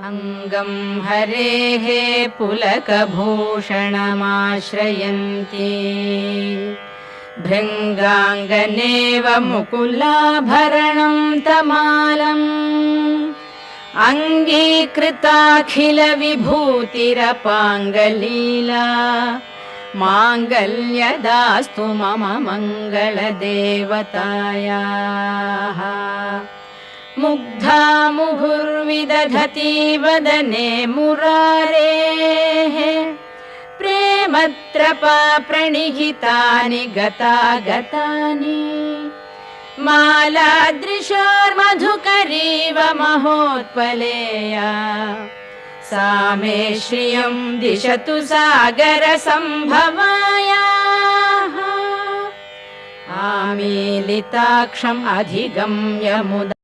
अंगं हरेः पुलकभूषणमाश्रयन्ती भृङ्गाङ्गनेव मुकुलाभरणं तमालम् अङ्गीकृताखिलविभूतिरपाङ्गलीला माङ्गल्यदास्तु मम मङ्गलदेवतायाः मुग्धा मुहुर्विदधती वदने मुरारेः प्रेमत्रपा प्रणिहितानि गतागतानि मालादृशोर्मधुकरीव महोत्पलेया सा मे श्रियं दिशतु सागरसम्भवायाः आमीलिताक्षम् अधिगम्य मुदा